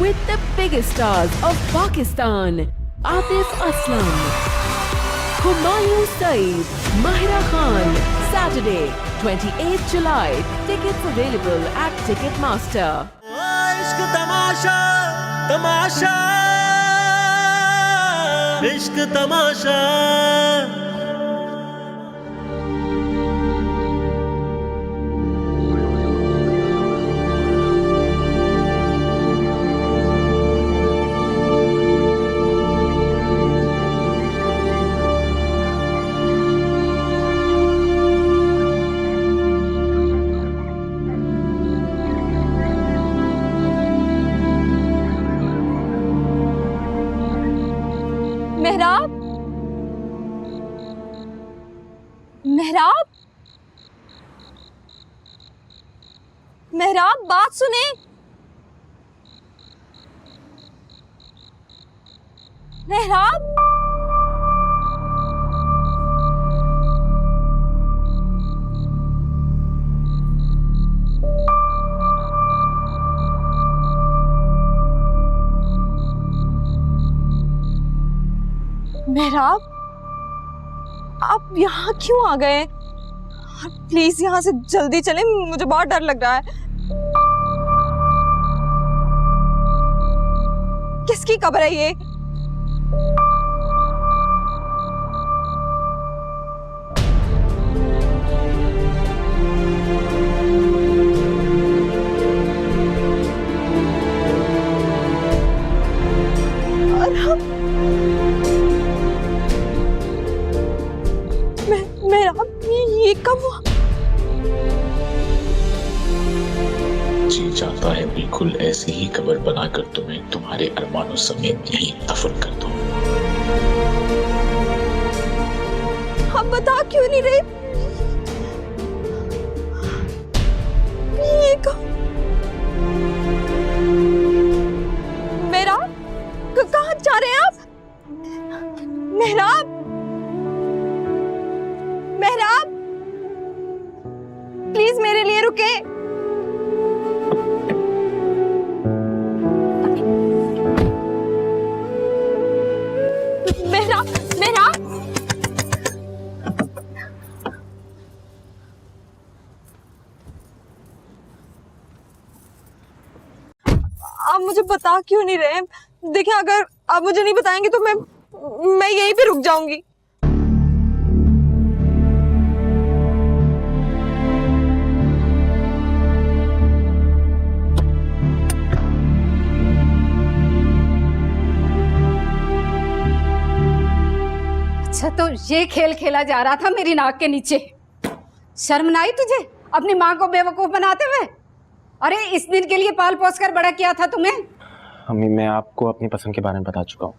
with the biggest stars of Pakistan, Atif Aslam, Humayun Saeed, Mahira Khan. Saturday, 28th July. Tickets available at Ticketmaster. इश्क तमाशा तमाशा इश्क तमाशा। मेहराब, मेहराब, मेहराब, बात सुने। मेहराब, मेहराब, आप यहाँ क्यों आ गए? प्लीज यहाँ से जल्दी चलें, मुझे बहुत डर लग रहा है। किसकी कब्र है ये? ये कब हुआ? जी चाहता है बिल्कुल ऐसी ही कब्र बनाकर तुम्हें तुम्हारे अरमानों समेत यहीं दफन कर दूं। आप बता क्यों नहीं रहे? ये कब? मेरा कहाँ जा रहे हैं आप? मेहराब, मेहराब, प्लीज मेरे लिए रुके। मेहराब, मेहराब, आप मुझे बता क्यों नहीं रहे? देखिए, अगर आप मुझे नहीं बताएंगे तो मैं यहीं पे रुक जाऊंगी। अच्छा, तो ये खेल खेला जा रहा था मेरी नाक के नीचे। शर्म ना आई तुझे अपनी माँ को बेवकूफ बनाते हुए? अरे इस दिन के लिए पाल पोस कर बड़ा किया था तुम्हें। अम्मी, मैं आपको अपनी पसंद के बारे में बता चुका हूँ।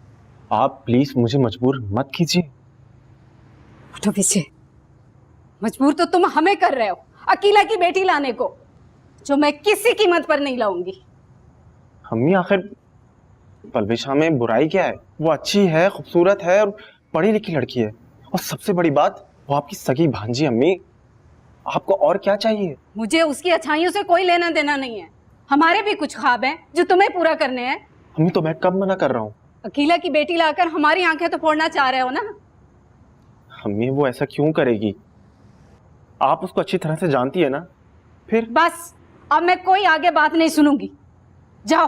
आप प्लीज मुझे मजबूर मत कीजिए। उठो पीछे। मजबूर तो तुम हमें कर रहे हो अकीला की बेटी लाने को, जो मैं किसी कीमत पर नहीं लाऊंगी। अम्मी, आखिर पलविशा में बुराई क्या है? वो अच्छी है, खूबसूरत है और पढ़ी लिखी लड़की है, और सबसे बड़ी बात वो आपकी सगी भांजी। अम्मी, आपको और क्या चाहिए? मुझे उसकी अच्छाइयों से कोई लेना देना नहीं है। हमारे भी कुछ ख्वाब हैं जो तुम्हें पूरा करने हैं। अम्मी, तो मैं कब मना कर रहा हूँ? अकीला की बेटी लाकर हमारी आंखें तो फोड़ना चाह रहे हो ना? अम्मी, वो ऐसा क्यों करेगी? आप उसको अच्छी तरह से जानती है ना। फिर बस, अब मैं कोई आगे बात नहीं सुनूंगी। जाओ।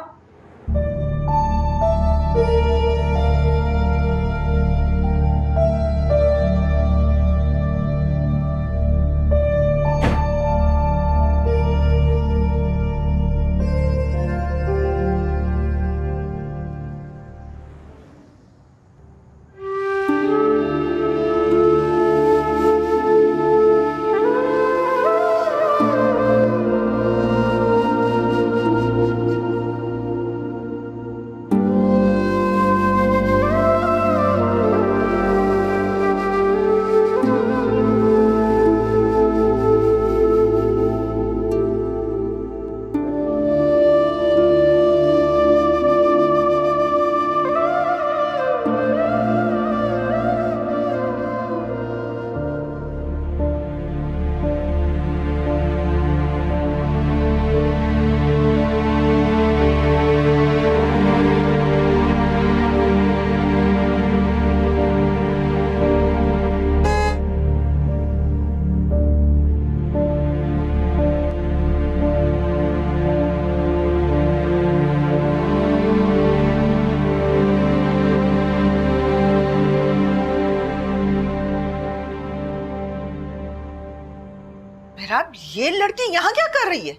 मेहराब, ये लड़की यहाँ क्या कर रही है?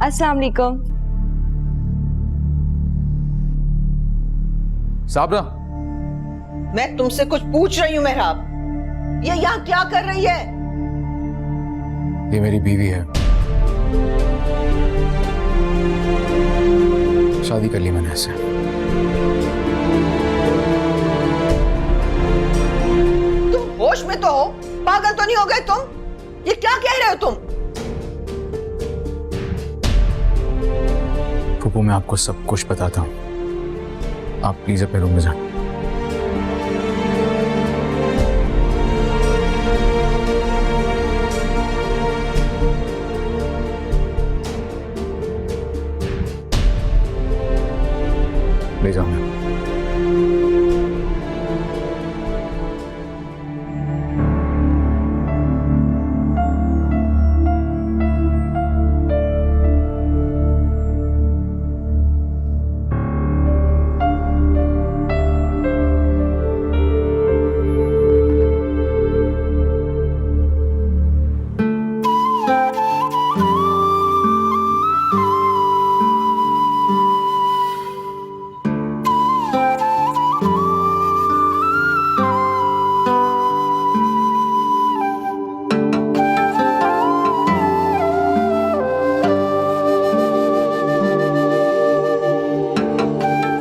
अस्सलाम वालेकुम। साबरा, मैं तुमसे कुछ पूछ रही हूँ मेहराब, ये यहाँ क्या कर रही है? ये मेरी बीवी है। शादी कर ली मैंने इससे। तुम होश में तो हो? पागल तो नहीं हो गए तुम? ये क्या कह रहे हो तुम? फूफू, मैं आपको सब कुछ बताता हूँ। आप प्लीज अपने रूम में जाएं। ले जाऊँ मैं?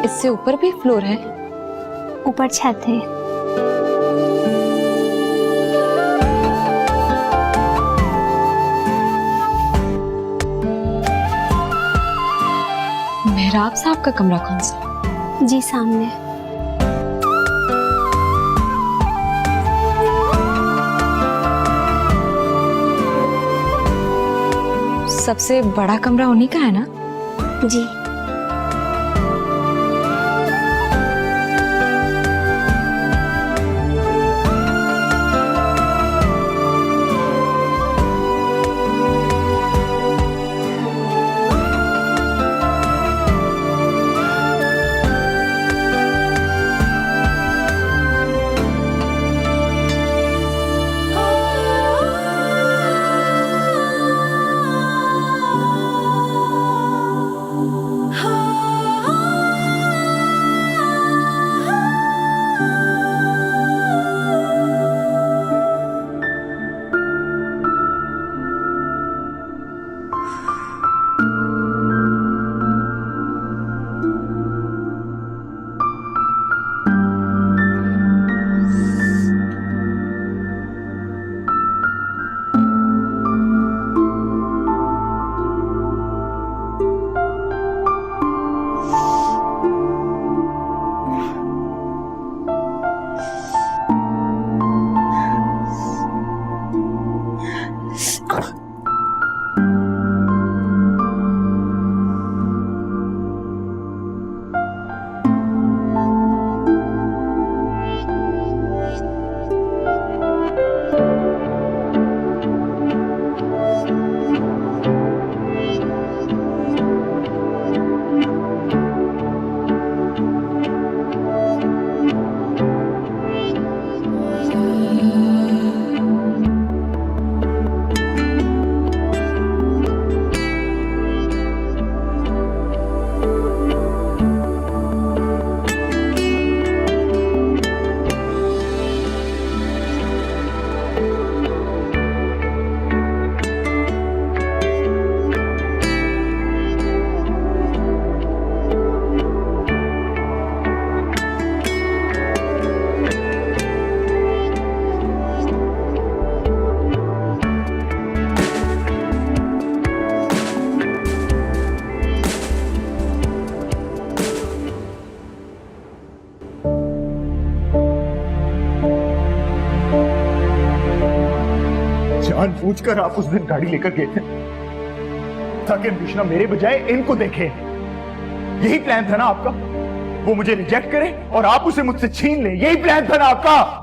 इससे ऊपर भी फ्लोर है? ऊपर छत है। मेहराब साहब का कमरा कौन सा? जी सामने। सबसे बड़ा कमरा उन्हीं का है ना? जी। जानबूझकर आप उस दिन गाड़ी लेकर गए थे ताकि कृष्णा मेरे बजाय इनको देखे। यही प्लान था ना आपका? वो मुझे रिजेक्ट करे और आप उसे मुझसे छीन ले, यही प्लान था ना आपका?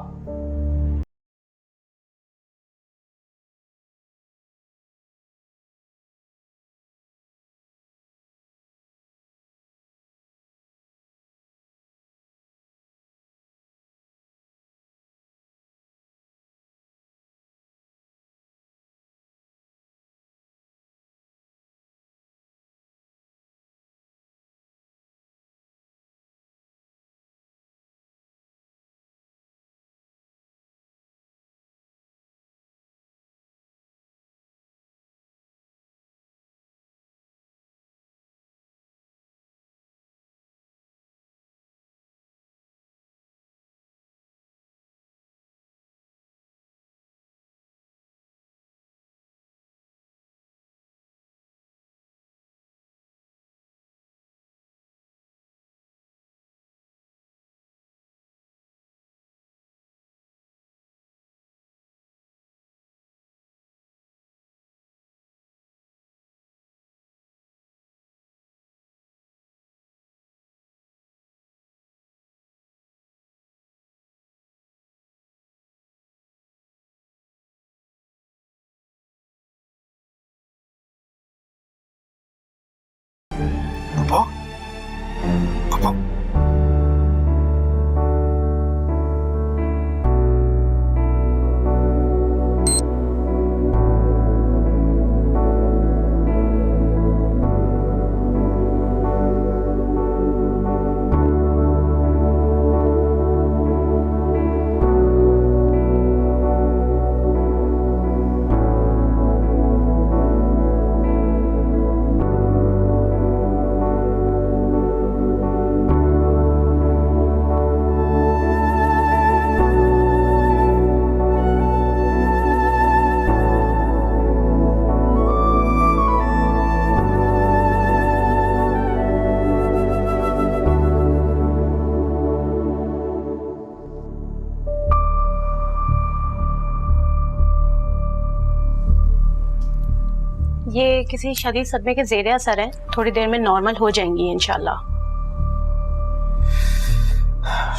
ये किसी शदीद सदमे के ज़ेरे असर है, थोड़ी देर में नॉर्मल हो जाएंगी इंशाल्लाह।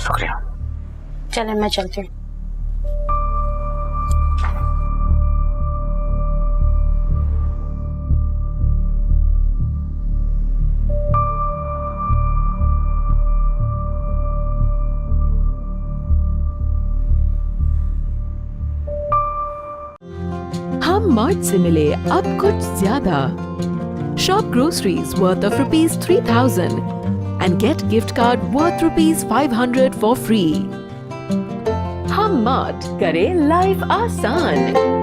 शुक्रिया। चलें मैं चलती हूँ। हम मार्ट से मिले अब कुछ ज्यादा। Shop groceries worth of ₹3000 and get gift card worth ₹500 for free. हम मार्ट करे लाइफ आसान।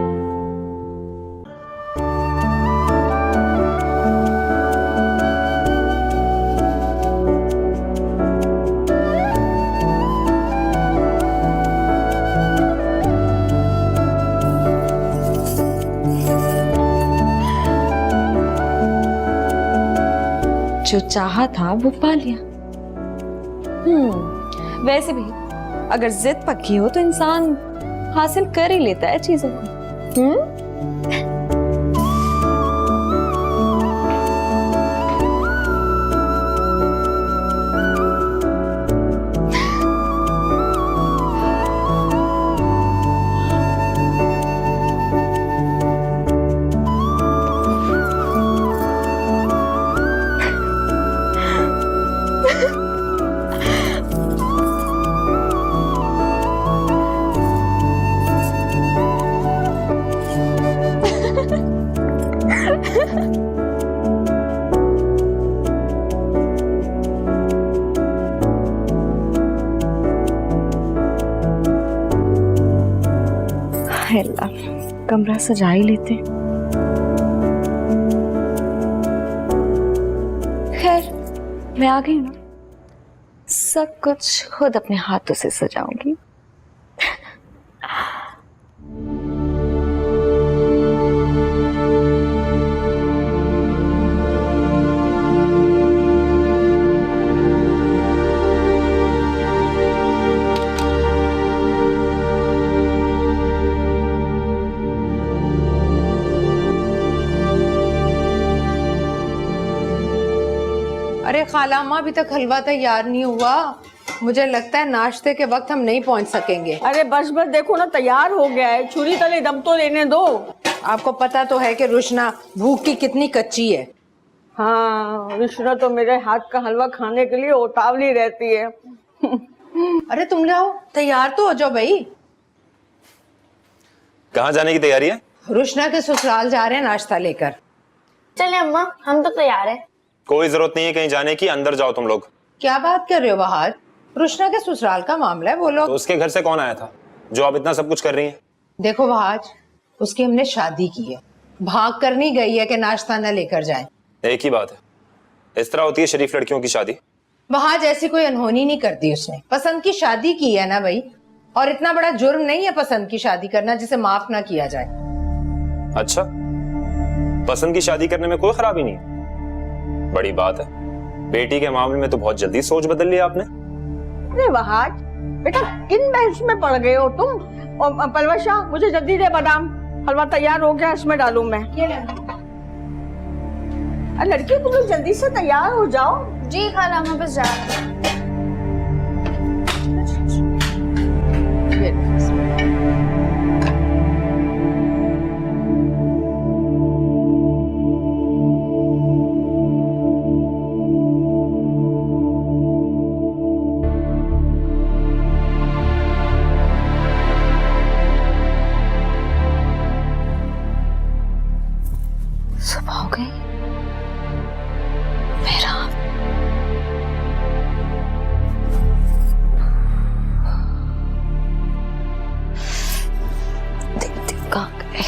जो चाहा था वो पा लिया। वैसे भी अगर जिद पक्की हो तो इंसान हासिल कर ही लेता है चीजों को। अल्लाह, कमरा सजा ही लेते। खैर मैं आ गई ना, सब कुछ खुद अपने हाथों से सजाऊंगी। अरे खाला अम्मा, अभी तक हलवा तैयार नहीं हुआ। मुझे लगता है नाश्ते के वक्त हम नहीं पहुंच सकेंगे। अरे बस बस देखो ना, तैयार हो गया है। छुरी तले दम तो लेने दो। आपको पता तो है कि रुशना भूख की कितनी कच्ची है। हाँ, रुशना तो मेरे हाथ का हलवा खाने के लिए उतावली रहती है। अरे तुम लाओ, तैयार तो हो जाओ भाई। कहाँ जाने की तैयारी है? रुशना के ससुराल जा रहे हैं नाश्ता लेकर। चले अम्मा, हम तो तैयार है। कोई जरूरत नहीं है कहीं जाने की, अंदर जाओ तुम लोग। क्या बात कर रहे हो बहार? रुशना के ससुराल का मामला है, बोलो। तो उसके घर से कौन आया था जो आप इतना सब कुछ कर रही हैं? देखो बहार, उसकी हमने शादी की है, भाग कर नहीं गई है कि नाश्ता न लेकर जाए। एक ही बात है, इस तरह होती है शरीफ लड़कियों की शादी। वहां जैसी कोई अनहोनी नहीं करती उसने, पसंद की शादी की है ना भाई। और इतना बड़ा जुर्म नहीं है पसंद की शादी करना जिसे माफ ना किया जाए। अच्छा, पसंद की शादी करने में कोई खराबी नहीं है, बड़ी बात है। बेटी के मामले में तो बहुत जल्दी सोच बदल लिया आपने। अरे वहाज, बेटा किन बहस में पड़ गए हो तुम? और पलवशा, मुझे जल्दी दे बादाम। हलवा तैयार हो गया, इसमें डालूं मैं। लड़की तुम लोग जल्दी से तैयार हो जाओ। जी खाला, मैं बस जा रही हूँ। सुबह हो गई। मेरा देखते कहाँ गए।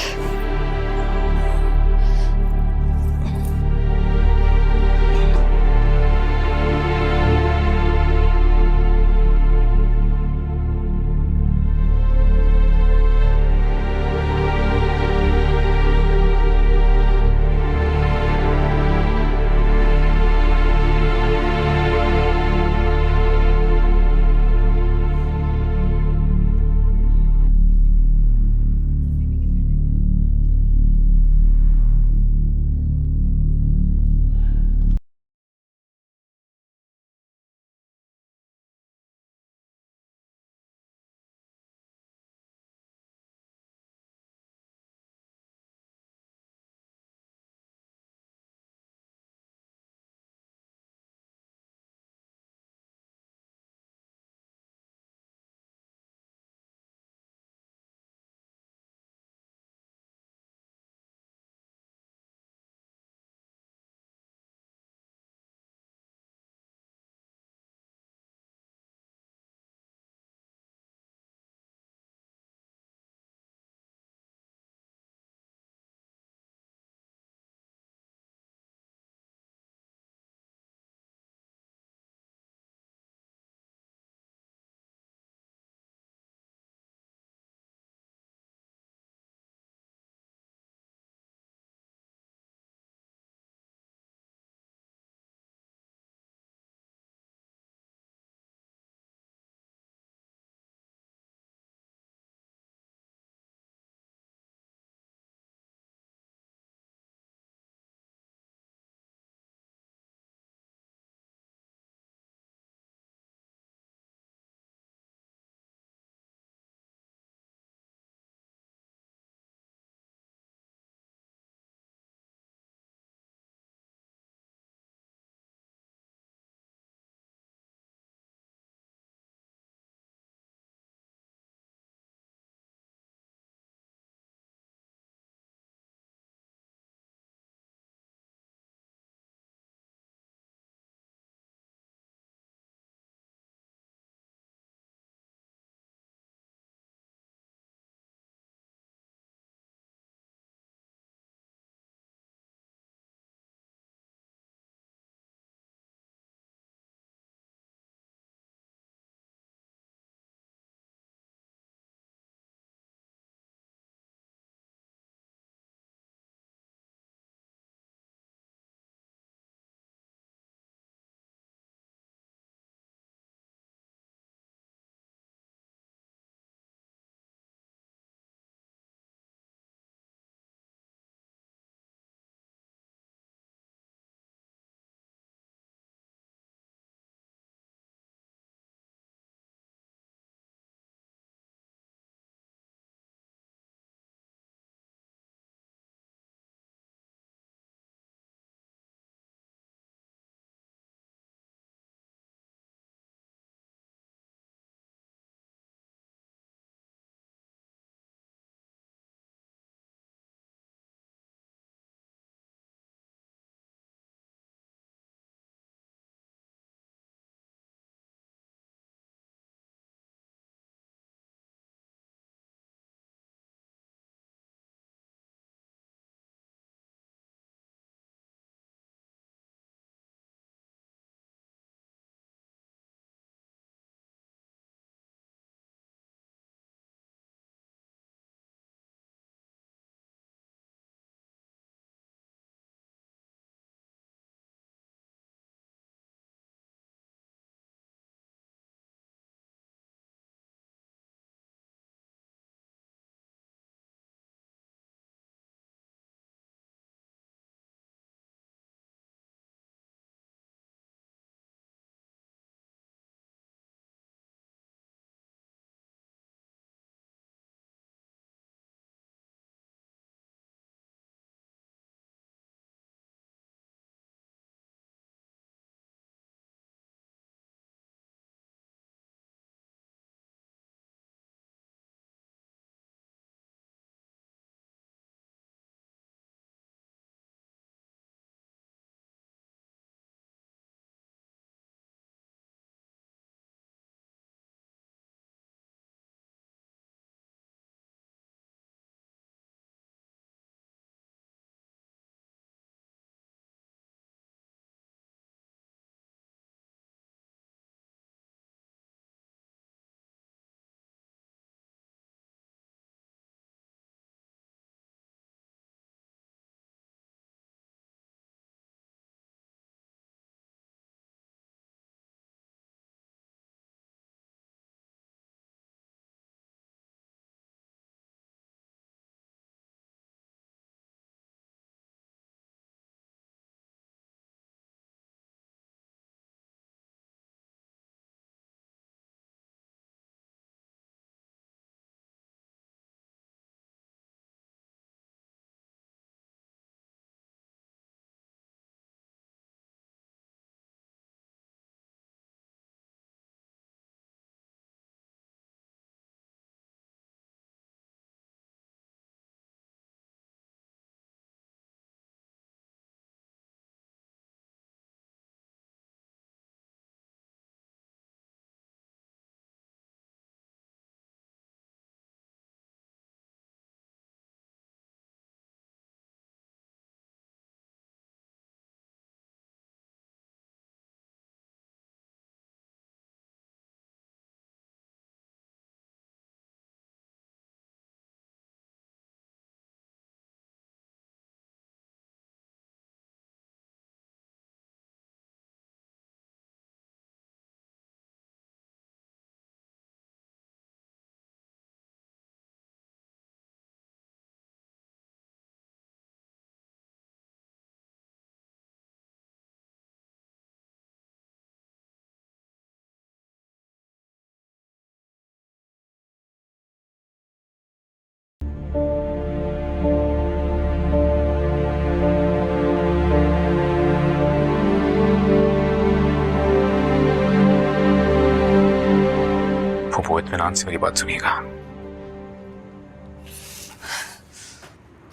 इत्मीनान से मेरी बात सुनिएगा।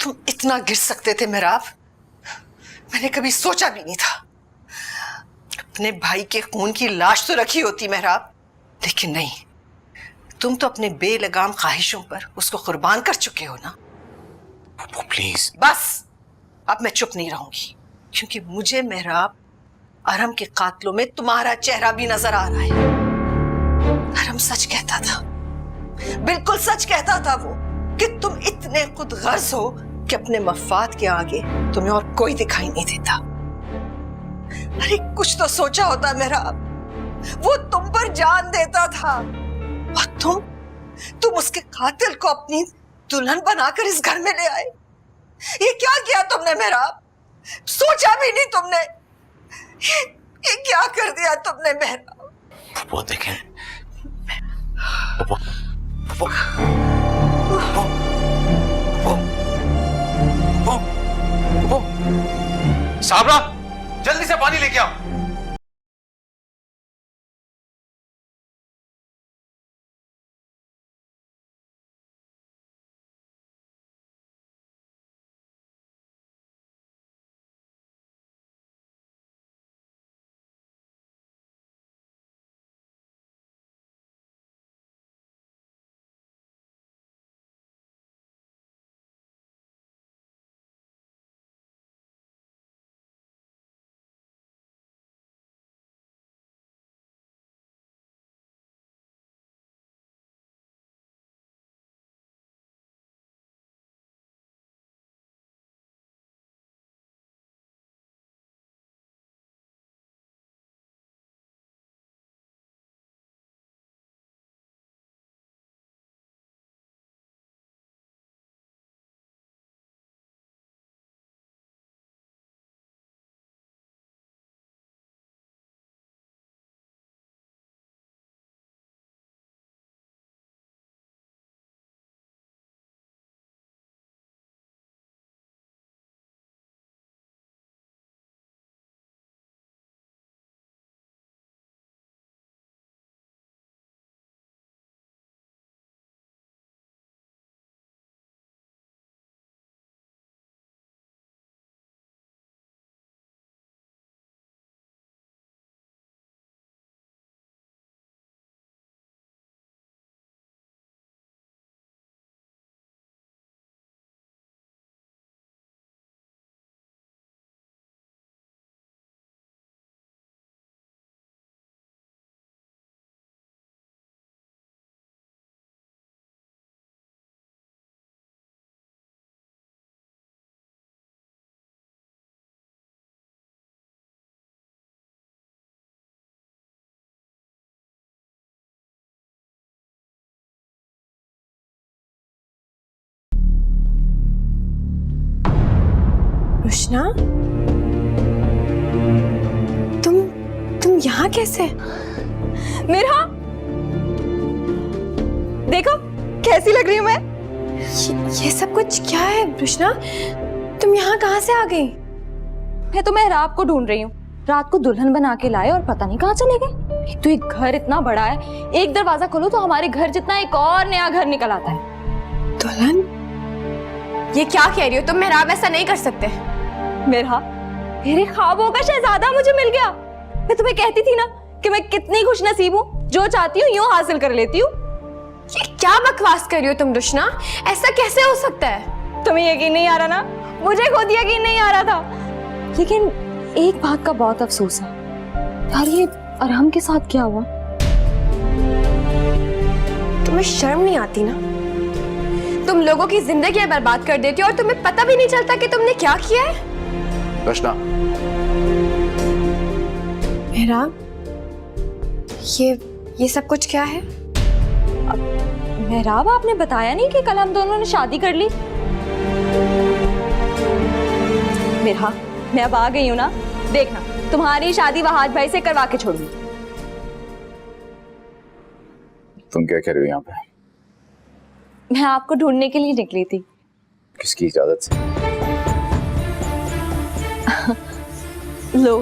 तुम इतना गिर सकते थे मेहराब, मैंने कभी सोचा भी नहीं था। अपने भाई के खून की लाश तो रखी होती मेहराब, लेकिन नहीं, तुम तो अपने बेलगाम ख्वाहिशों पर उसको कुर्बान कर चुके हो ना। वो प्लीज। बस अब मैं चुप नहीं रहूंगी, क्योंकि मुझे मेहराब अरम के कातलों में तुम्हारा चेहरा भी नजर आ रहा है। अरम सच कहता था, बिल्कुल सच कहता था वो, कि तुम इतने खुद गर्ज हो कि अपने मफाद के आगे तुम्हें और कोई दिखाई नहीं देता। अरे कुछ तो सोचा होता मेहराब, वो तुम पर जान देता था और तुम उसके कातिल को अपनी दुल्हन बनाकर इस घर में ले आए। ये क्या किया तुमने मेहराब? सोचा भी नहीं तुमने। ये क्या कर दिया तुमने मेहराब? वो देखें, साबरा, जल्दी से पानी लेके आओ। रुशना, तुम यहाँ कैसे? मेरा देखो कैसी लग रही हूँ मैं। ये सब कुछ क्या है रुशना? तुम यहाँ कहाँ से आ गई? मैं तो मेहराब को ढूंढ रही हूँ। रात को दुल्हन बना के लाए और पता नहीं कहाँ चले गए। एक तो ये घर इतना बड़ा है, एक दरवाजा खोलो तो हमारे घर जितना एक और नया घर निकल आता है। दुल्हन? ये क्या कह रही हो तुम? मेहराब ऐसा नहीं कर सकते। मेरे ख्वाबों का शहजादा मुझे मिल गया। मैं तुम्हें कहती थी ना कि मैं कितनी खुशनसीब हूँ, जो चाहती हूँ यूं हासिल कर लेती हूँ। ये क्या बकवास कर रही हो तुम रुशना? ऐसा कैसे हो सकता है? तुम्हें यकीन नहीं आ रहा ना? मुझे खुद यकीन नहीं आ रहा था। लेकिन एक बात का बहुत अफसोस है यार, ये अरहम के साथ क्या हुआ? तुम्हें शर्म नहीं आती ना? तुम लोगों की जिंदगी बर्बाद कर देती हो और तुम्हें पता भी नहीं चलता कि तुमने क्या किया है। रशना, मेहराब, ये सब कुछ क्या है? मेहराब, आपने बताया नहीं कि कल हम दोनों ने शादी कर ली? मेहराब, मैं अब आ गई हूँ ना, देखना तुम्हारी शादी वहाज भाई से करवा के छोड़ूंगी। तुम क्या कह रही हो यहाँ पे? मैं आपको ढूंढने के लिए निकली थी। किसकी इजाजत से? लो,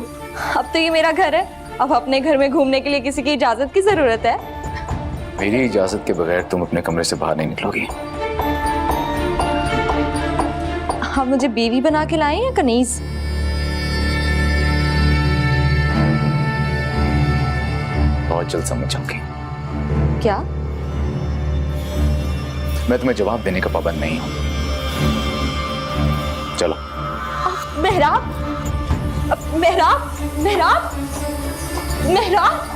अब तो ये मेरा घर है, अब अपने घर में घूमने के लिए किसी की इजाजत की जरूरत है? मेरी इजाजत के बगैर तुम अपने कमरे से बाहर नहीं निकलोगी। आप मुझे बीवी बना के लाए या कनीज? बहुत जल्द समझ जाऊंगी। क्या? मैं तुम्हें जवाब देने का पाबंद नहीं हूं। चलो। मेहराब, मेहराब, मेहराब, मेहराब।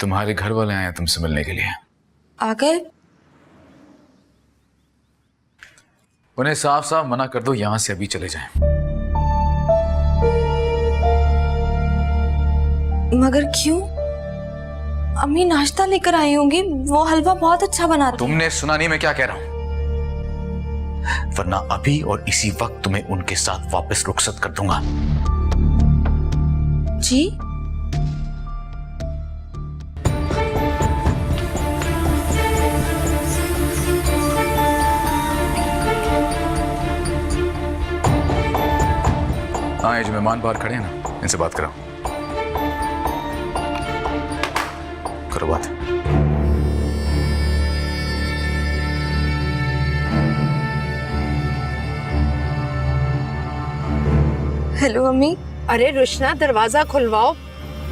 तुम्हारे घर वाले आए हैं तुमसे मिलने के लिए। आ गए? उन्हें साफ साफ मना कर दो यहां से अभी चले जाएं। मगर क्यों? अम्मी नाश्ता लेकर आई होंगी, वो हलवा बहुत अच्छा बनाती। तुमने सुना नहीं मैं क्या कह रहा हूं? वरना अभी और इसी वक्त तुम्हें उनके साथ वापस रुखसत कर दूंगा। जी? हाँ, ये जो मेहमान बाहर खड़े हैं ना, इनसे बात कराओ। करो बात। हेलो अम्मी। अरे रुशना, दरवाजा खुलवाओ,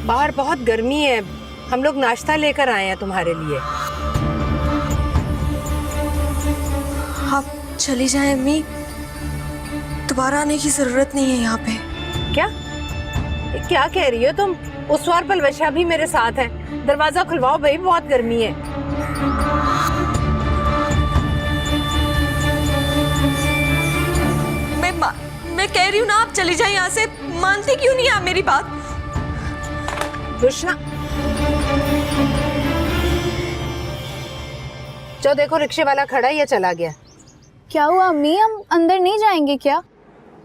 बाहर बहुत गर्मी है। हम लोग नाश्ता लेकर आए हैं तुम्हारे लिए। आप चली जाएं अम्मी, दोबारा आने की जरूरत नहीं है यहाँ पे। क्या क्या कह रही हो तुम? उस वार पलवशा भी मेरे साथ है। दरवाजा खुलवाओ भाई, बहुत गर्मी है। मैं कह रही हूँ ना, आप चली जाएं यहाँ से। मानती क्यों नहीं आप मेरी बात? रुशना, जो देखो रिक्शे वाला खड़ा है, ये चला गया। क्या हुआ अम्मी, हम अंदर नहीं जाएंगे क्या?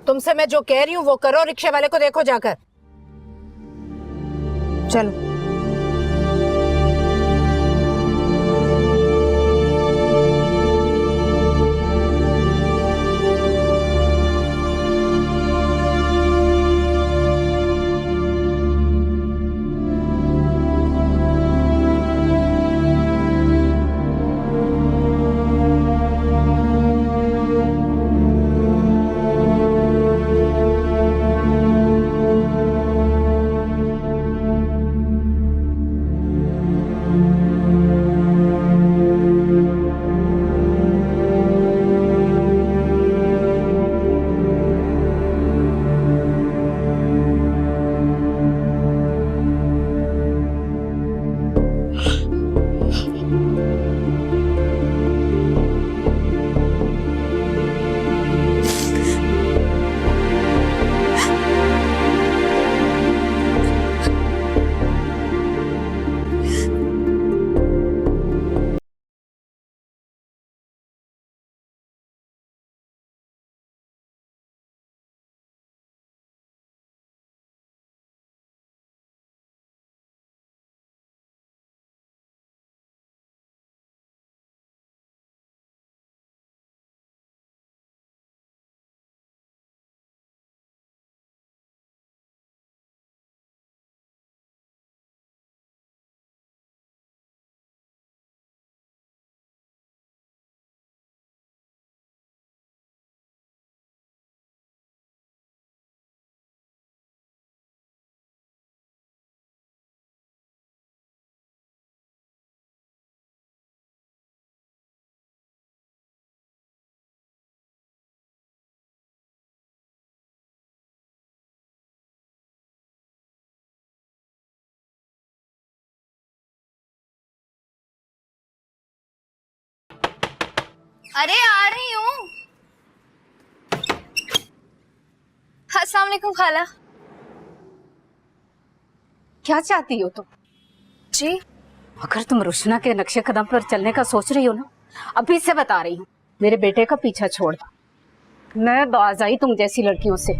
तुमसे मैं जो कह रही हूँ वो करो, रिक्शे वाले को देखो जाकर। चलो। अरे आ रही हूँ। अस्सलाम वालेकुम खाला। क्या चाहती हो तुम? जी अगर तुम रुशना के नक्शे कदम पर चलने का सोच रही हो ना, अभी से बता रही हूँ, मेरे बेटे का पीछा छोड़ दो। मैं बाज आई तुम जैसी लड़कियों से।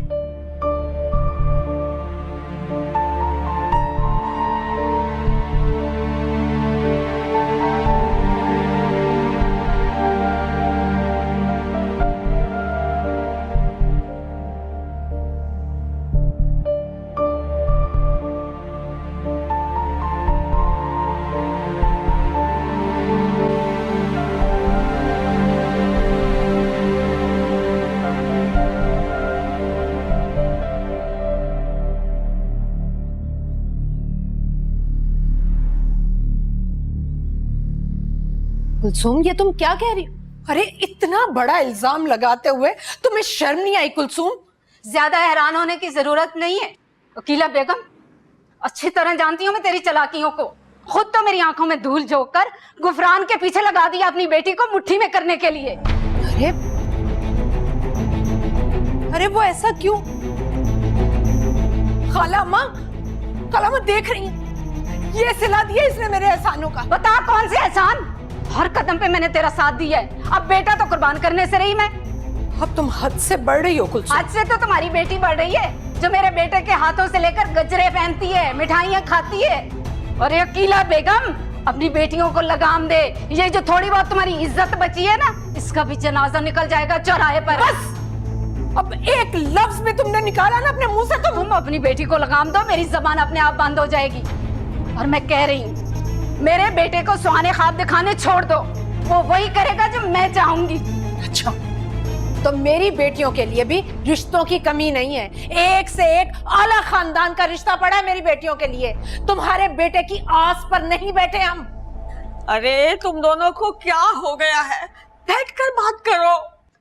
कुलसुम, ये तुम क्या कह रही हो? अरे इतना बड़ा इल्जाम लगाते हुए तुम्हें शर्म नहीं आई कुलसुम? ज्यादा हैरान होने की जरूरत नहीं है वकीला बेगम। अच्छी तरह जानती हूँ मैं तेरी चालाकियों को। खुद तो मेरी आंखों में धूल झोंक कर गुफरान के पीछे लगा दिया अपनी बेटी को मुट्ठी में करने के लिए। अरे अरे वो ऐसा क्यों? खाला माँ देख रही है, ये सिला दिया इसने मेरे एहसानों का। बता कौन से एहसान? हर कदम पे मैंने तेरा साथ दिया है, अब बेटा तो कुर्बान करने से रही मैं। अब तुम हद से बढ़ रही हो कुलसुम। आज से तो तुम्हारी बेटी बढ़ रही है, जो मेरे बेटे के हाथों से लेकर गजरे पहनती है, मिठाइयाँ खाती है। और ये अकीला बेगम, अपनी बेटियों को लगाम दे। ये जो थोड़ी बहुत तुम्हारी इज्जत बची है ना, इसका भी जनाजा निकल जाएगा चौराहे पर। बस अब एक लफ्ज भी तुमने निकाला ना अपने मुंह से, तुम अपनी बेटी को लगाम दो, मेरी जबान अपने आप बंद हो जाएगी। और मैं कह रही हूँ, मेरे बेटे को सुहाने ख्वाब दिखाने छोड़ दो, वो वही करेगा जो मैं चाहूंगी। अच्छा, तो मेरी बेटियों के लिए भी रिश्तों की कमी नहीं है। एक से एक आला खानदान का रिश्ता पड़ा है मेरी बेटियों के लिए। तुम्हारे बेटे की आस पर नहीं बैठे हम। अरे तुम दोनों को क्या हो गया है? बैठकर बात करो।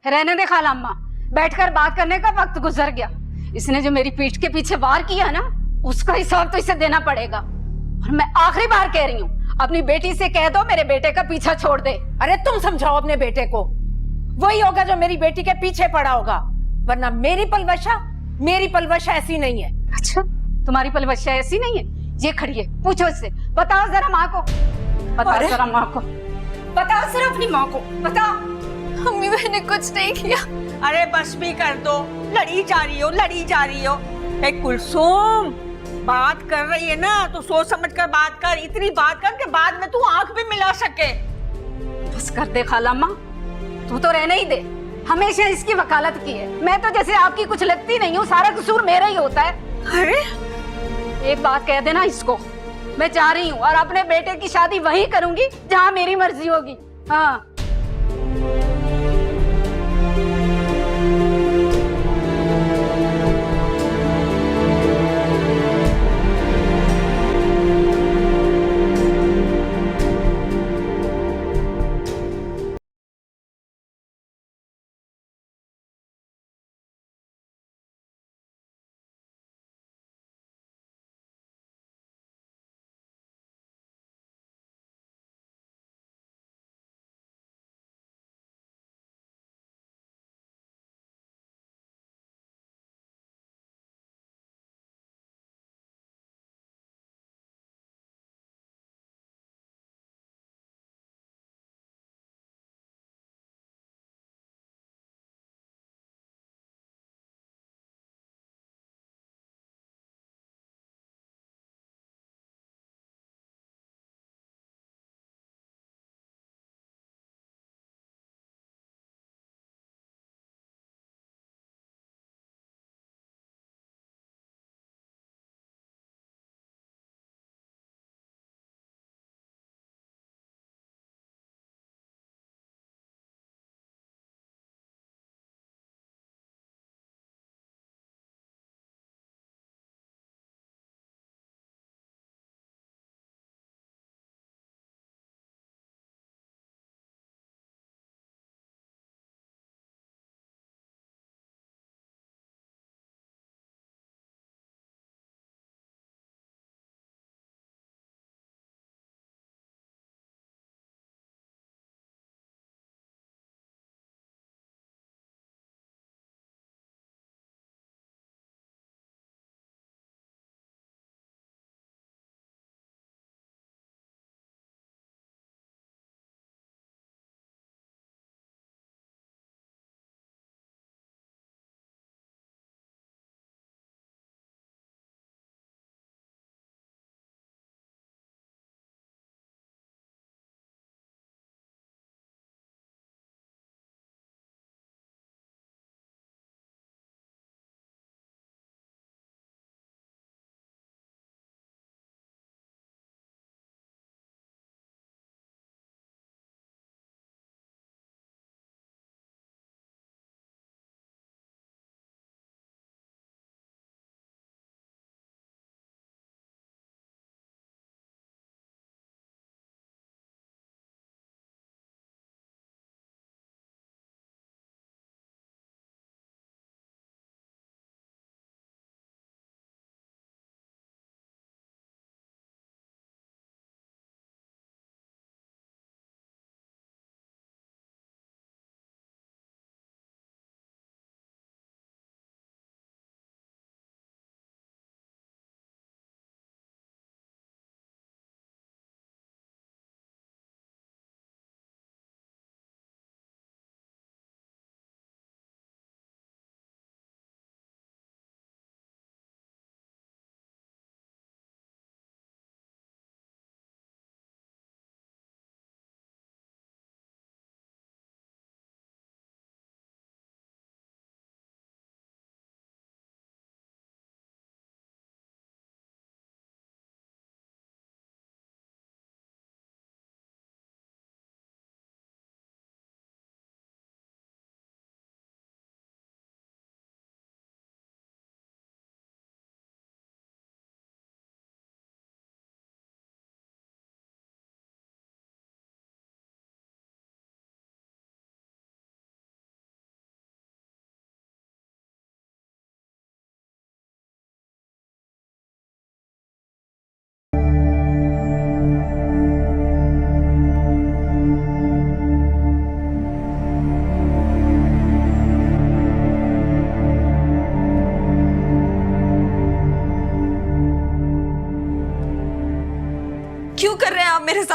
रहने दे खाला अम्मा, बैठकर बात करने का वक्त गुजर गया। इसने जो मेरी पीठ के पीछे वार किया ना, उसका हिसाब तो इसे देना पड़ेगा। और मैं आखिरी बार कह रही हूँ, अपनी बेटी से कह दो मेरे बेटे का पीछा छोड़ दे। अरे तुम समझाओ अपने बेटे को, वही होगा जो मेरी बेटी के पीछे पड़ा होगा, वरना मेरी पलवशा ऐसी नहीं है। अच्छा, तुम्हारी पलवशा ऐसी नहीं है? ये खड़ी है, पूछो इससे। बताओ जरा माँ को, बताओ जरा माँ को, बताओ जरा अपनी माँ को, बताओ। मम्मी मैंने कुछ नहीं किया। अरे बस भी कर दो, लड़ी जा रही हो। एक कुलसुम, बात कर रही है ना तो सोच समझ कर बात कर। इतनी बात कर के बाद में तू आंख भी मिला सके। बस कर दे खाला अम्मा, तू तो रहने ही दे। हमेशा इसकी वकालत की है। मैं तो जैसे आपकी कुछ लगती नहीं हूँ, सारा कसूर मेरा ही होता है। अरे एक बात कह देना इसको, मैं जा रही हूँ और अपने बेटे की शादी वहीं करूंगी जहाँ मेरी मर्जी होगी। हाँ।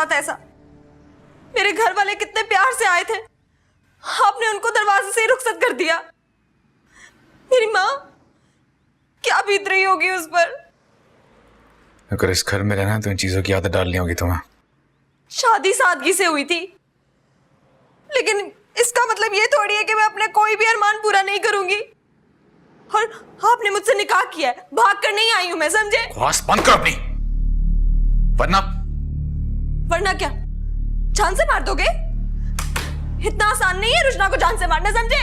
साथ ऐसा? मेरे घर वाले कितने प्यार से आए थे, आपने उनको दरवाजे से ही रुखसत कर दिया। मेरी माँ क्या बीत रही होगी उस पर। अगर इस घर में रहना है तो इन चीजों की आदत डालनी होगी तुम्हें। शादी सादगी से हुई थी, लेकिन इसका मतलब ये थोड़ी है कि मैं अपने कोई भी अरमान पूरा नहीं करूंगी। और आपने मुझसे निकाह किया है, भाग कर नहीं आई हूं मैं, समझे? बकवास बंद कर अपनी, वरना वरना क्या, जान से मार दोगे? इतना आसान नहीं है रुशना को जान से मारना, समझे?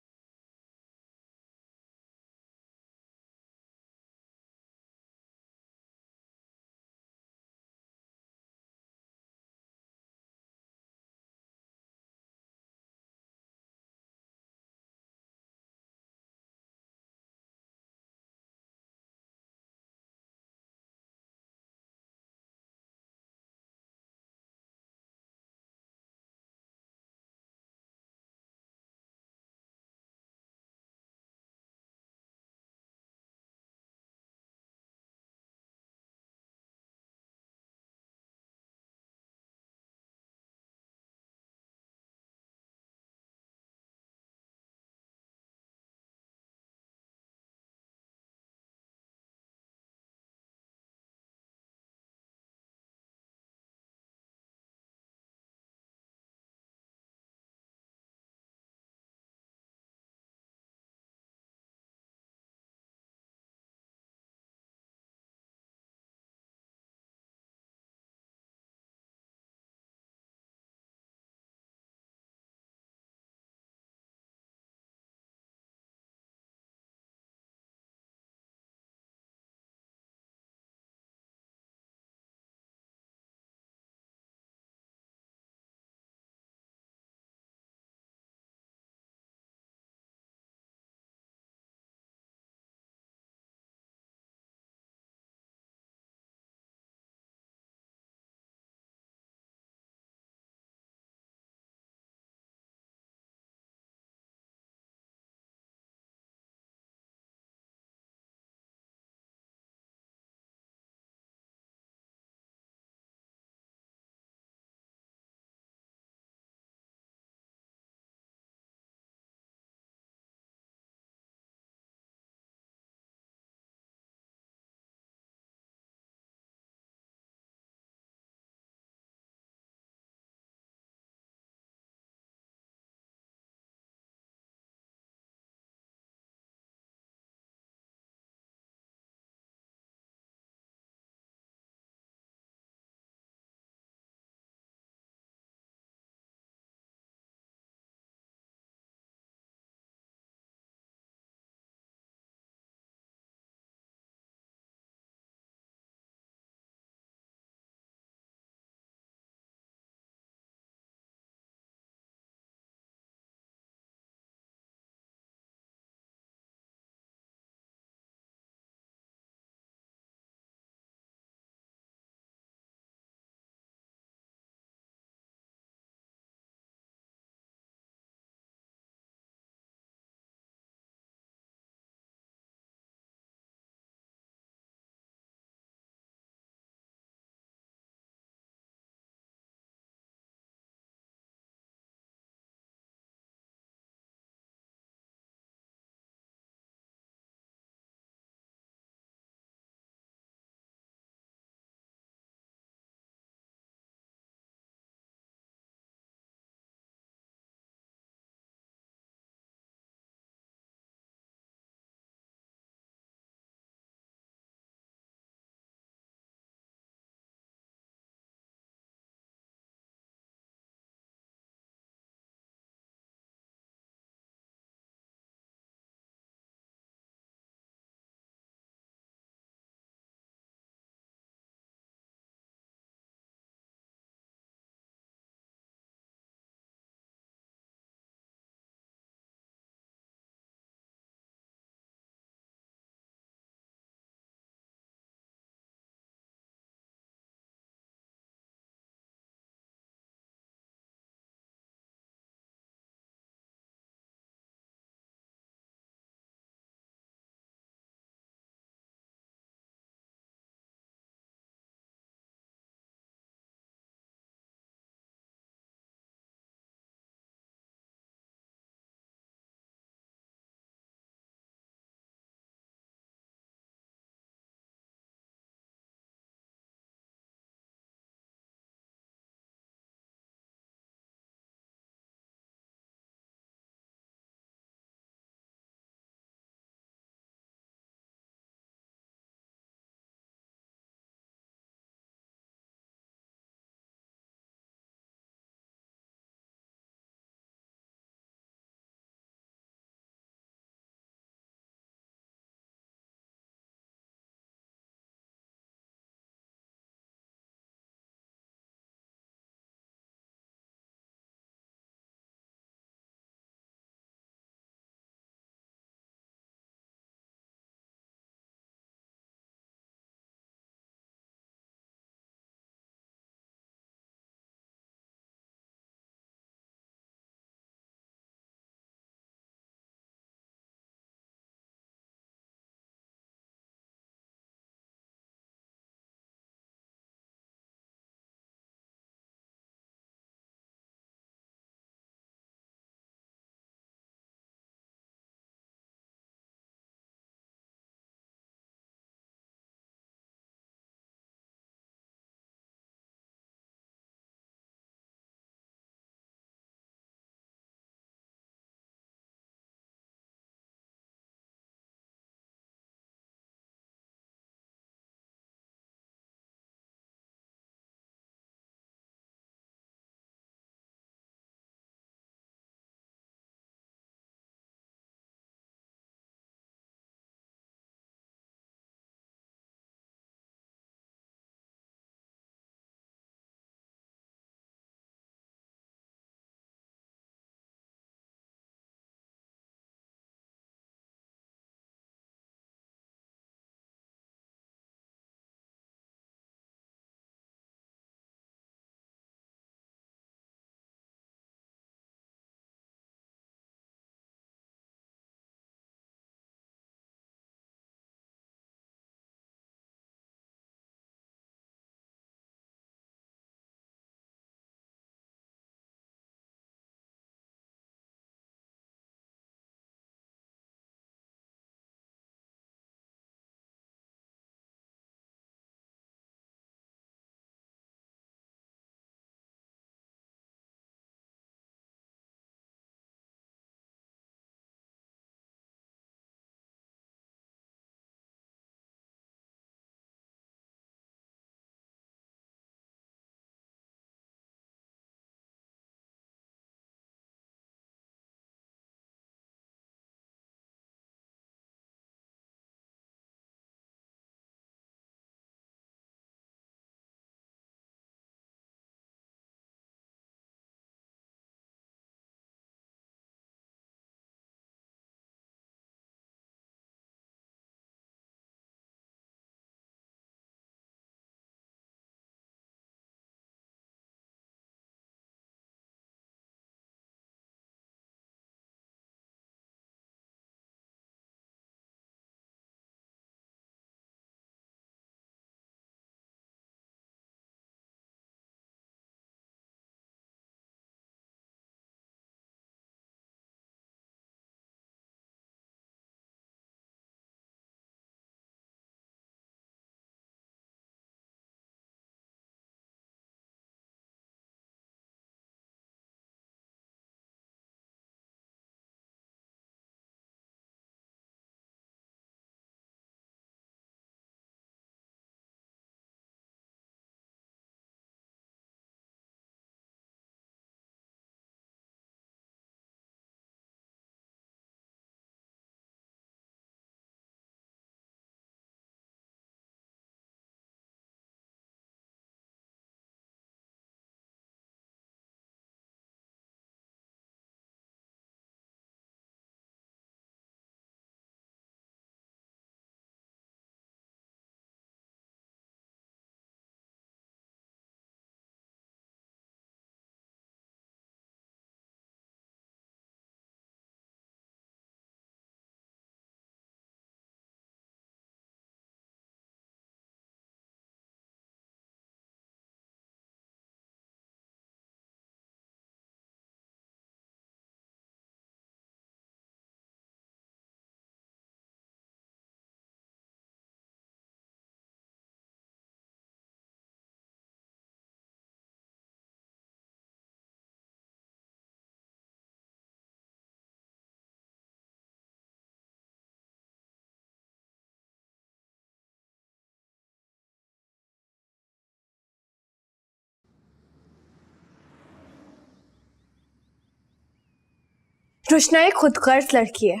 रुशना एक खुदगर्ज लड़की है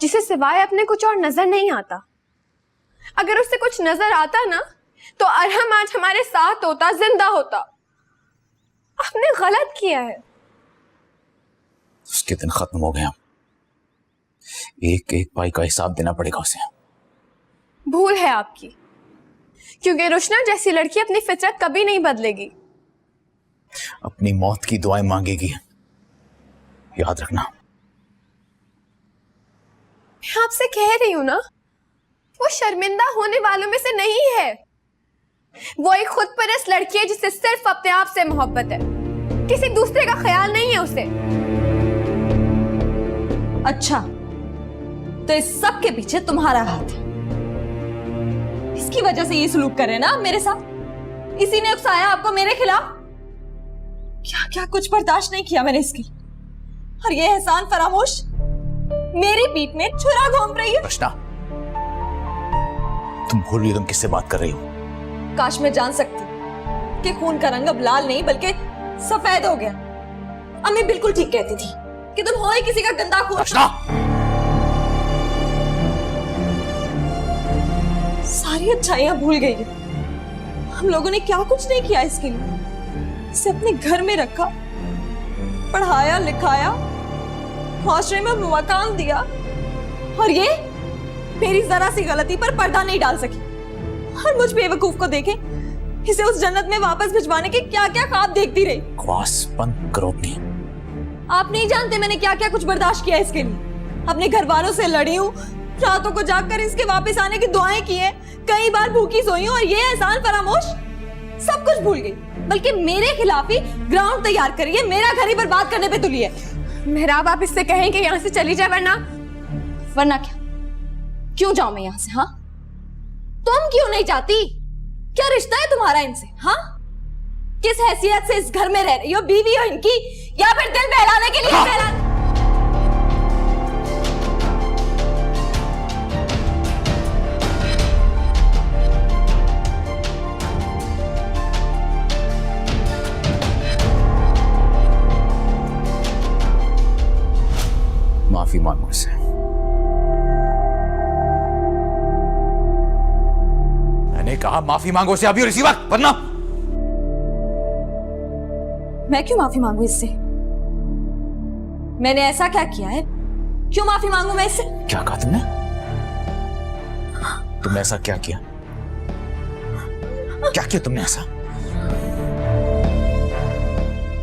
जिसे सिवाय अपने कुछ और नजर नहीं आता। अगर उससे कुछ नजर आता ना तो अरहम आज हमारे साथ होता, जिंदा होता। आपने गलत किया है। उसके दिन खत्म हो गया। एक एक पाई का हिसाब देना पड़ेगा उसे। भूल है आपकी, क्योंकि रुशना जैसी लड़की अपनी फितरत कभी नहीं बदलेगी। अपनी मौत की दुआएं मांगेगी, याद रखना। मैं आपसे कह रही हूं ना, वो शर्मिंदा होने वालों में से नहीं है। वो एक खुदपरस्त लड़की है जिसे सिर्फ अपने आप से मोहब्बत है, किसी दूसरे का ख्याल नहीं है उसे। अच्छा, तो इस सब के पीछे तुम्हारा हाथ है। इसकी वजह से ये सलूक कर रहे हैं ना आप मेरे साथ। इसी ने उकसाया आपको मेरे खिलाफ। क्या क्या कुछ बर्दाश्त नहीं किया मैंने इसकी। और ये एहसान फरामोश मेरी पीठ में छुरा घोंप रही है। रचना, तुम भूल रही हो तुम किससे बात कर रही हो। काश मैं जान सकती कि खून का रंग अब लाल नहीं बल्कि सफेद हो गया। अम्मी बिल्कुल ठीक कहती थी कि तुम हो ही किसी का गंदा खून। रचना, सारी अच्छाइयां भूल गई है। हम लोगों ने क्या कुछ नहीं किया इसके लिए। इसे अपने घर में रखा, पढ़ाया लिखाया, हॉस्टल में मकान दिया, और ये मेरी जरा सी गलती पर पर्दा नहीं डाल सकी। और मुझ बेवकूफ को देखे इसे उस जन्नत में वापस भिजवाने के क्या क्या ख्वाब देखती रही। बकवास बंद करो अपनी। आप नहीं जानते मैंने क्या क्या कुछ बर्दाश्त किया इसके लिए। अपने घर वालों से लड़ी हूँ, रातों को जागकर इसके वापस आने की दुआएं की हैं, कई बार भूखी सोई हूँ, और ये एहसान फरामोश सब कुछ भूल गई। बल्कि मेरे खिलाफ ही ग्राउंड तैयार करिए, मेरा घर ही बर्बाद करने पे तुली है। मेहराब, आप इससे कहें कि यहाँ से चली जाए, वरना क्या? क्यों जाऊं मैं यहाँ से? हाँ, तुम क्यों नहीं जाती? क्या रिश्ता है तुम्हारा इनसे? हाँ, किस हैसियत से इस घर में रह रही हो? बीवी हो इनकी, या फिर दिल बहलाने के लिए बहलाने? माफी मांगो इससे। मैंने कहा माफी मांगो से अभी और इसी वक्त, वरना। मैं क्यों माफी मांगू इससे? मैंने ऐसा क्या किया है? क्यों माफी मांगू मैं इससे? क्या कहा तुमने? तुमने ऐसा क्या किया? क्या किया तुमने ऐसा?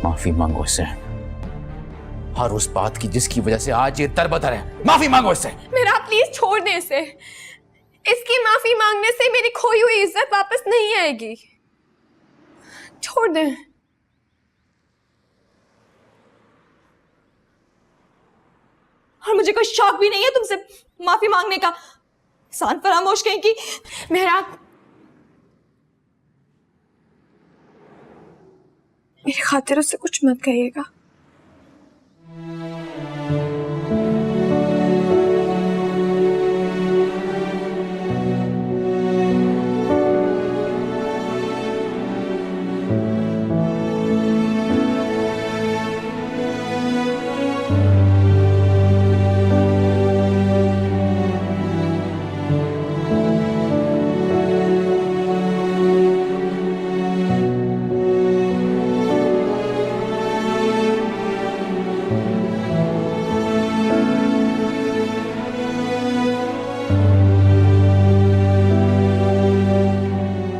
माफी मांगो इससे, हर उस बात की जिसकी वजह से आज ये तरबतर है। माफी मांगो इससे। मेरा प्लीज छोड़ दे इसे। इसकी माफी मांगने से मेरी खोई हुई इज्जत वापस नहीं आएगी। छोड़ दे। और मुझे कोई शौक भी नहीं है तुमसे माफी मांगने का। एहसान फरामोश कहीं की। मेहराब, मेरी खातिर उससे कुछ मत कहिएगा।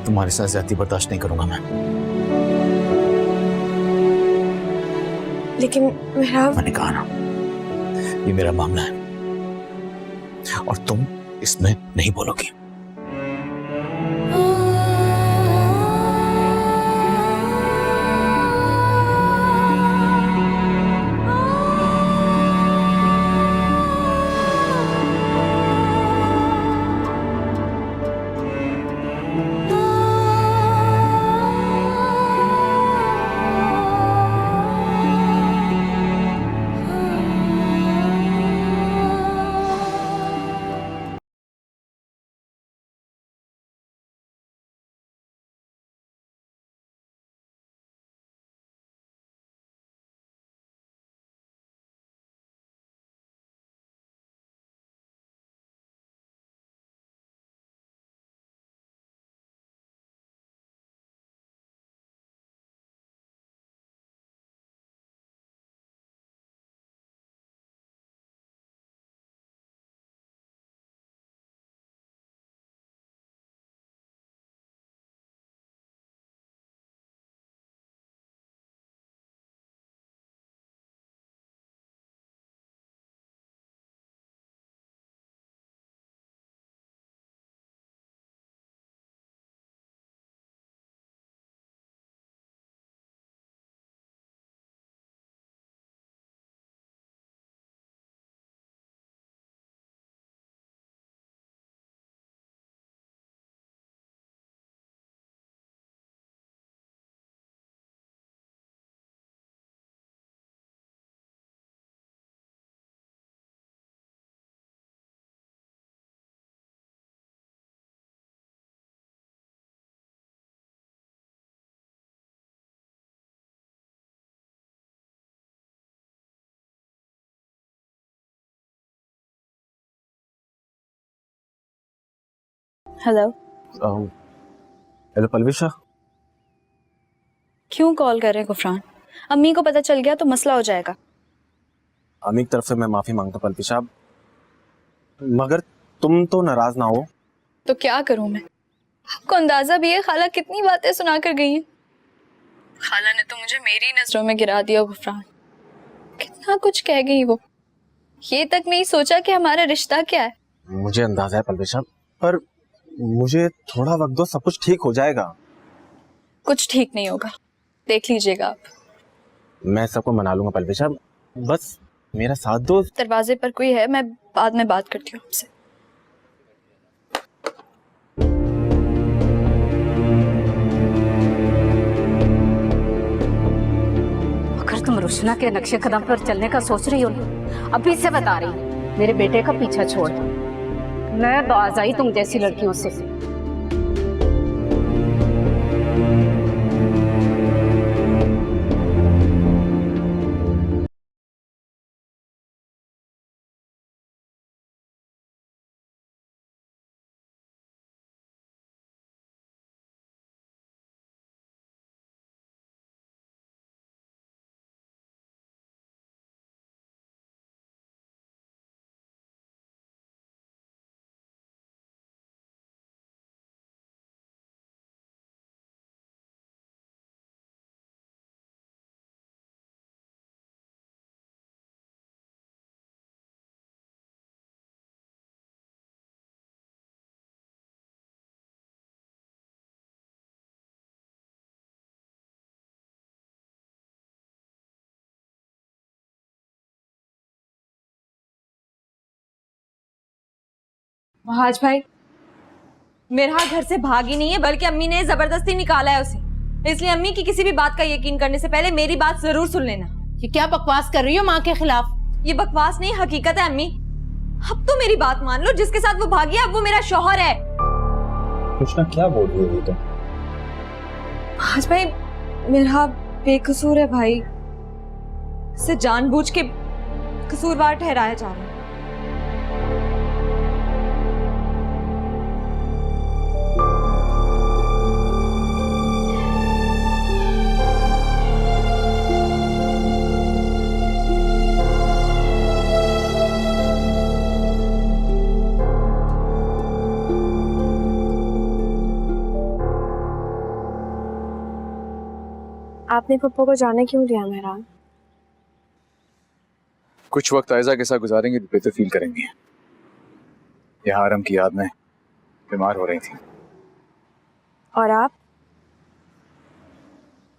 तुम्हारे साथ ज्यादती बर्दाश्त नहीं करूंगा मैं। लेकिन मेहराब, मैंने कहा ना, ये मेरा मामला है और तुम इसमें नहीं बोलोगी। हेलो। हेलो पलविशा। क्यों कॉल कर रहे हैं गुफरान? अम्मी को पता चल गया तो मसला हो जाएगा। अम्मी की तरफ से मैं माफी मांगता हूँ पलविशा, मगर तुम तो नाराज ना हो। तो क्या करूं मैं? आपको अंदाजा भी है खाला कितनी बातें सुना कर गई हैं। खाला ने तो मुझे मेरी नजरों में गिरा दिया गुफरान। कितना कुछ कह गई वो। ये तक नहीं सोचा कि हमारा रिश्ता क्या है। मुझे अंदाजा है पलविशा, पर मुझे थोड़ा वक्त दो, सब कुछ ठीक हो जाएगा। कुछ ठीक नहीं होगा, देख लीजिएगा आप। मैं सबको मना लूंगा पलविशा, बस मेरा साथ दो। दरवाजे पर कोई है, मैं बाद में बात करती हूँ आपसे। अगर तुम रुशना के नक्शे कदम पर चलने का सोच रही हो ना, अभी से बता रही हूँ, मेरे बेटे का पीछा छोड़ दो। मैं बाज आई तुम जैसी लड़कियों से। महाज भाई, मेरा घर से भाग ही नहीं है, बल्कि अम्मी ने जबरदस्ती निकाला है उसे। इसलिए अम्मी की किसी भी बात का यकीन करने से पहले मेरी बात जरूर सुन लेना। ये क्या बकवास कर रही हो माँ के खिलाफ? ये बकवास नहीं, हकीकत है अम्मी। अब तो मेरी बात मान लो, जिसके साथ वो भागी है अब वो मेरा शौहर है। कृष्णा क्या बोल रही हो तुम? महाज भाई, मेरा बेकसूर है भाई, इसे जानबूझ के कसूरवार ठहराया जा रहा है। आपने पप्पा को जाने क्यों दिया मेहरान? कुछ वक्त आयजा के साथ गुजारेंगे तो बेहतर फील करेंगे। यहाँ आरम की याद में बीमार हो रही थी। और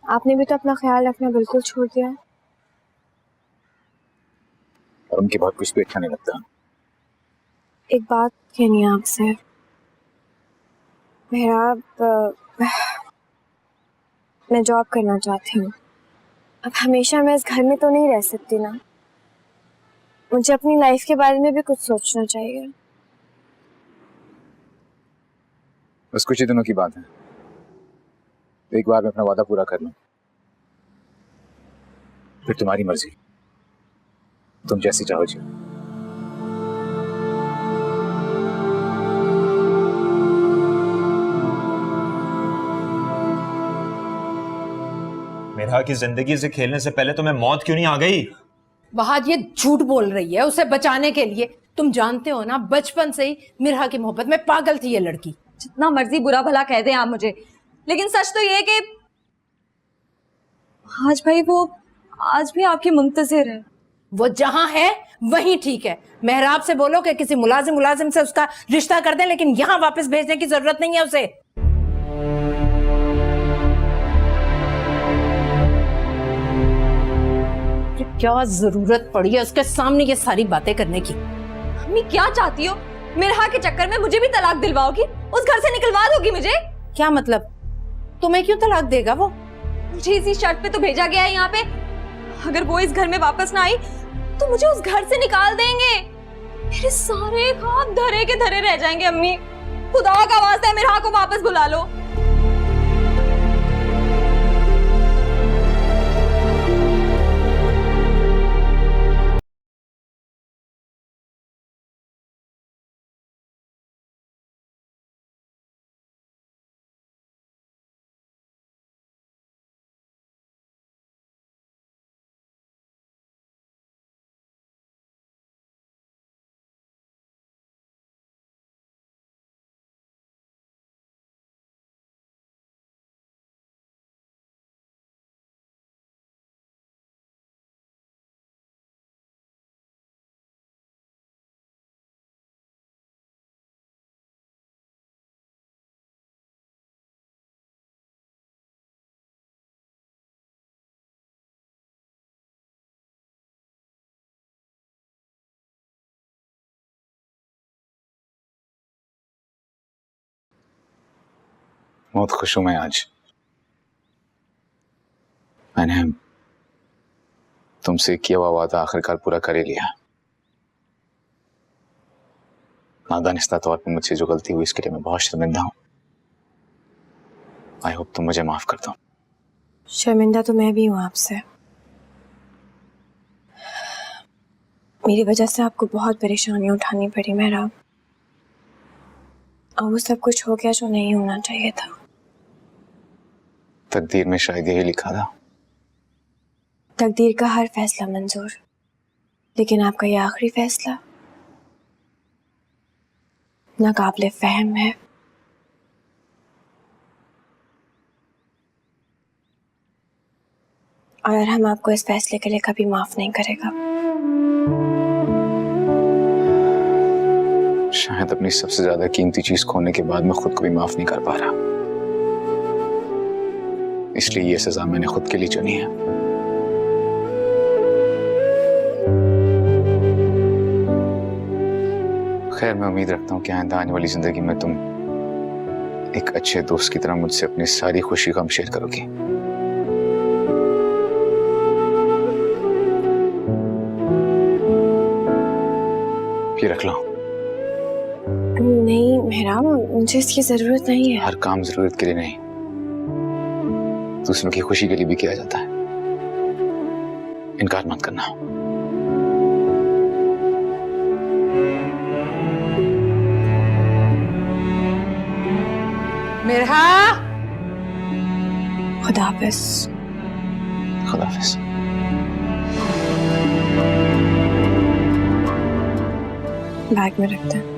आपने भी तो अपना ख्याल रखना बिल्कुल छोड़ दिया है। आरम की बात कुछ भी अच्छा नहीं लगता। एक बात कहनी है आपसे मेहराब, मैं जॉब करना चाहती हूँ। अब हमेशा मैं इस घर में तो नहीं रह सकती ना, मुझे अपनी लाइफ के बारे में भी कुछ सोचना चाहिए। बस कुछ ही दिनों की बात है, एक बार मैं अपना वादा पूरा कर लूं, फिर तुम्हारी मर्जी, तुम जैसी चाहो जी। मेरा की जिंदगी से खेलने से पहले तो मैं मौत क्यों नहीं आ गई? वहाद ये झूठ बोल रही है उसे बचाने के लिए। तुम जानते हो ना, बचपन से ही मिरहा की मोहब्बत में पागल थी ये लड़की। जितना मर्जी बुरा भला कह दें आप मुझे, लेकिन सच तो ये कि आज भाई वो आज भी आपकी मुंतजिर है। वो जहां है वहीं ठीक है। मेहराब से बोलो कि किसी मुलाजिम से उसका रिश्ता कर दे, लेकिन यहाँ वापस भेजने की जरूरत नहीं है उसे। क्या जरूरत पड़ी है उसके सामने ये सारी बातें करने की? अम्मी क्या चाहती हो? मिरहा के चक्कर में मुझे भी तलाक दिलवाओगी? उस घर से निकलवा दोगी मुझे? क्या मतलब? तुम्हें क्यों तलाक देगा वो? मुझे इसी शर्त पे तो भेजा गया है यहाँ पे, अगर वो इस घर में वापस ना आई तो मुझे उस घर से निकाल देंगे। मेरे सारे ख्वाब धरे के धरे रह जाएंगे। अम्मी खुदा का वास्ता है मिरहा को वापस बुला लो। बहुत खुश हूं मैं आज। मैंने तुमसे किया हुआ वादा आखिरकार पूरा कर ही लिया। नादानिस्ता तौर पर मुझसे जो गलती हुई इसके लिए मैं बहुत शर्मिंदा हूं। आई होप तुम मुझे माफ कर दो। शर्मिंदा तो मैं भी हूँ आपसे। मेरी वजह से आपको बहुत परेशानियां उठानी पड़ी मेहराब, और वो सब कुछ हो गया जो नहीं होना चाहिए था। तकदीर में शायद यही लिखा था। तकदीर का हर फैसला मंजूर, लेकिन आपका ये आखिरी फैसला नाकाबिले फहम है। और हम आपको इस फैसले के लिए कभी माफ नहीं करेगा। शायद अपनी सबसे ज्यादा कीमती चीज खोने के बाद मैं खुद को भी माफ नहीं कर पा रहा, इसलिए ये सजा मैंने खुद के लिए चुनी है। खैर, मैं उम्मीद रखता हूँ कि आइंदा आने वाली जिंदगी में तुम एक अच्छे दोस्त की तरह मुझसे अपनी सारी खुशी गम शेयर करोगी। ये रख लो। नहीं मेहराब, मुझे इसकी जरूरत नहीं है। हर काम जरूरत के लिए नहीं, दूसरों की खुशी के लिए भी किया जाता है। इनकार मत करना। मिरहा, खुदा हाफिज। खुदा हाफिज। बैग में रखते हैं।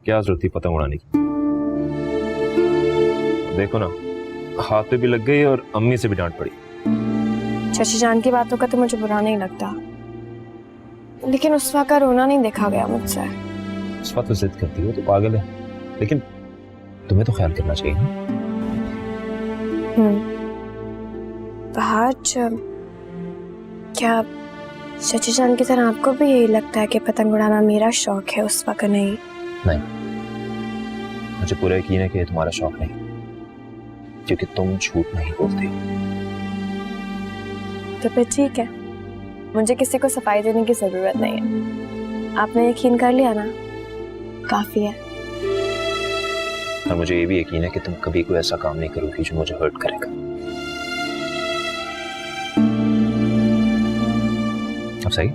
क्या जरूरत थी पतंग उड़ाने की? देखो ना, हाथ पे भी लग गई और अम्मी से भी डांट पड़ी। चाची जान की बातों का तो मुझे बुरा नहीं लगता, लेकिन उस वक्त का रोना नहीं देखा गया मुझसे। उस वक्त तो जिद करती हो तो पागल है, लेकिन तुम्हें तो ख्याल करना चाहिए ना। आज क्या चाची जान की तरह आपको भी यही लगता है कि पतंग उड़ाना मेरा शौक है, उस वक्त नहीं? नहीं, मुझे पूरा यकीन है कि ये तुम्हारा शौक नहीं, क्योंकि तुम झूठ नहीं बोलते। तो फिर ठीक है, मुझे किसी को सफाई देने की जरूरत नहीं है। आपने यकीन कर लिया ना, काफी है। और मुझे ये भी यकीन है कि तुम कभी कोई ऐसा काम नहीं करोगी जो मुझे हर्ट करेगा। अब सही?